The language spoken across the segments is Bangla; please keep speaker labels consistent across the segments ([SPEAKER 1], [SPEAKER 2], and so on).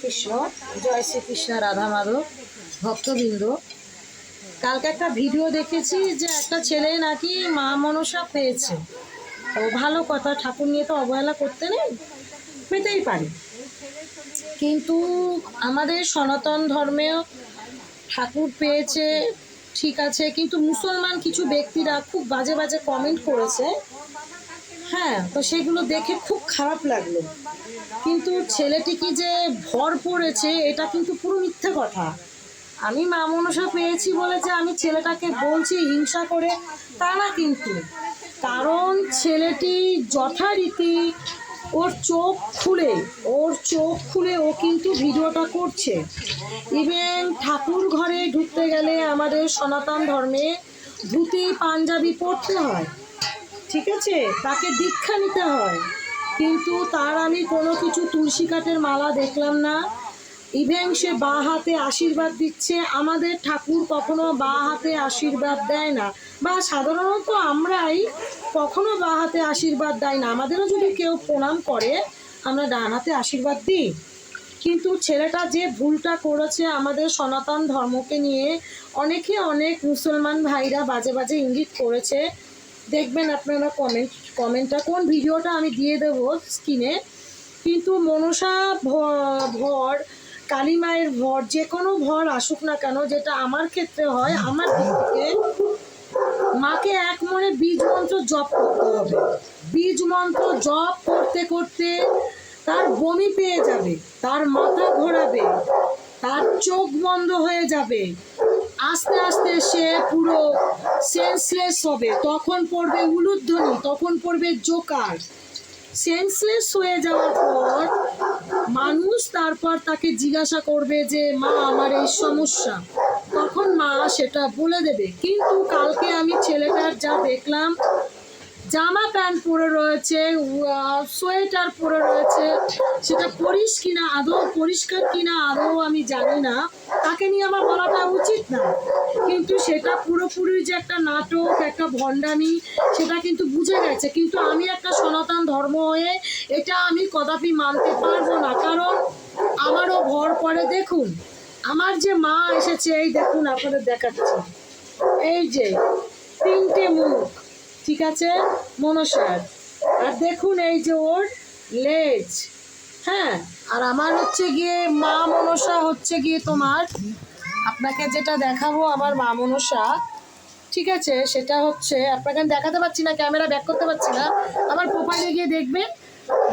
[SPEAKER 1] শ্রীকৃষ্ণ, জয় শ্রীকৃষ্ণ, রাধা মাধব ভক্তবৃন্দ। কালকে একটা ভিডিও দেখেছি যে একটা ছেলে নাকি মা মনসা পেয়েছে। তো ভালো কথা, ঠাকুর নিয়ে তো অবহেলা করতে নেই, পেতেই পারে। কিন্তু আমাদের সনাতন ধর্মেও ঠাকুর পেয়েছে, ঠিক আছে, কিন্তু মুসলমান কিছু ব্যক্তিরা খুব বাজে বাজে কমেন্ট করেছে। হ্যাঁ, তো সেগুলো দেখে খুব খারাপ লাগলো। কিন্তু ছেলেটি কি যে ভর পড়েছে এটা কিন্তু পুরো মিথ্যে কথা। আমি মা মনসা পেয়েছি বলে যে আমি ছেলেটাকে বলছি হিংসা করে, তা না কিন্তু। কারণ ছেলেটি যথারীতি ওর চোখ খুলে ও কিন্তু ভিডিওটা করছে। ইভেন ঠাকুর ঘরে ঢুকতে গেলে আমাদের সনাতন ধর্মে ধুতি পাঞ্জাবি পরতে হয়, ঠিক আছে, তাকে দীক্ষা নিতে হয়। কিন্তু তার আমি কোনো কিছু তুলসী কাঠের মালা দেখলাম না। ইভেন সে বাঁ হাতে আশীর্বাদ দিচ্ছে। আমাদের ঠাকুর কখনো বাঁ হাতে আশীর্বাদ দেয় না, বা সাধারণত আমরাই কখনো বাঁ হাতে আশীর্বাদ দেয় না। আমাদেরও যদি কেউ প্রণাম করে আমরা ডান হাতে আশীর্বাদ দিই। কিন্তু ছেলেটা যে ভুলটা করেছে আমাদের সনাতন ধর্মকে নিয়ে অনেক মুসলমান ভাইরা বাজে বাজে ইঙ্গিত করেছে। দেখবেন আপনারা কমেন্টটা, কোন ভিডিওটা আমি দিয়ে দেবো স্ক্রিনে। কিন্তু মনসা ভর, কালী মায়ের ভর, যে কোনো ভর আসুক না কেন, যেটা আমার ক্ষেত্রে হয়, আমার দিক থেকে মাকে এক মনে বীজ মন্ত্র জপ করতে হবে। বীজ মন্ত্র জপ করতে করতে তার বমি পেয়ে যাবে, তার মাথা ঘোরাবে, তার চোখ বন্ধ হয়ে যাবে, আস্তে আস্তে সে পুরো সেন্সলেস হবে। তখন পড়বে উলুধ্বনি, তখন পড়বে জোকার। সেন্সলেস হয়ে যাওয়ার পর মানুষ তারপর তাকে জিজ্ঞাসা করবে যে মা আমার এই সমস্যা, তখন মা সেটা বলে দেবে। কিন্তু কালকে আমি ছেলেটার যা দেখলাম, জামা প্যান্ট পরে রয়েছে, সোয়েটার পরে রয়েছে, সেটা পরিষ্কার কিনা আদৌ আমি জানি না, তাকে নিয়ে আমার বলাটা উচিত না। কিন্তু সেটা পুরোপুরি যে একটা নাটক, একটা ভণ্ডামি, সেটা কিন্তু বুঝে গেছে। কিন্তু আমি একটা সনাতন ধর্ম হয়ে এটা আমি কদাপি মানতে পারবো না, কারণ আমারও ভর পড়ে। দেখুন আমার যে মা এসেছে, এই দেখুন আপনাদের দেখাচ্ছি, এই যে 3টে মুখ, ঠিক আছে, মনসার। আর দেখুন এই যে ওর লেজ, হ্যাঁ। আর আমার হচ্ছে গিয়ে মা মনসা হচ্ছে গিয়ে তোমার, আপনাকে যেটা দেখাবো আমার মা মনসা, ঠিক আছে, সেটা হচ্ছে আপনাকে দেখাতে পারছি না, ক্যামেরা ব্যাক করতে পারছি না। আমার প্রোফাইলে গিয়ে দেখবেন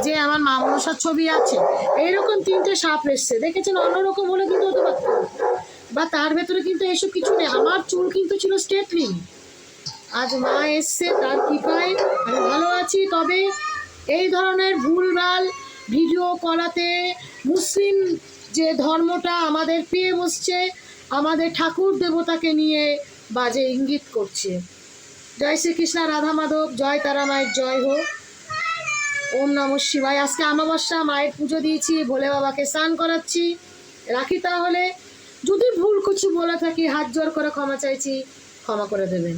[SPEAKER 1] যে আমার মা মনসার ছবি আছে। এইরকম 3টে সাপ এসছে, দেখেছেন? অন্যরকম হলে কিন্তু হতে পারত, বা তার ভেতরে কিন্তু এসব কিছু নেই। আমার চুল কিন্তু ছিল স্ট্রেটনিং। আজ মা এসছে, তার কৃপায় আমি ভালো আছি। তবে এই ধরনের ভুলভাল ভিডিও করাতে মুসলিম যে ধর্মটা আমাদের পেয়ে বসছে, আমাদের ঠাকুর দেবতাকে নিয়ে বাজে ইঙ্গিত করছে। জয় শ্রীকৃষ্ণ, রাধা মাধব, জয় তারা মায়ের জয় হোক। ওম নমঃ শিবায়। আজকে অমাবস্যা, মায়ের পুজো দিয়েছি, ভোলে বাবাকে স্নান করাচ্ছি। রাখি তাহলে। যদি ভুল কিছু বলে থাকি হাত জোর করে ক্ষমা চাইছি, ক্ষমা করে দেবেন।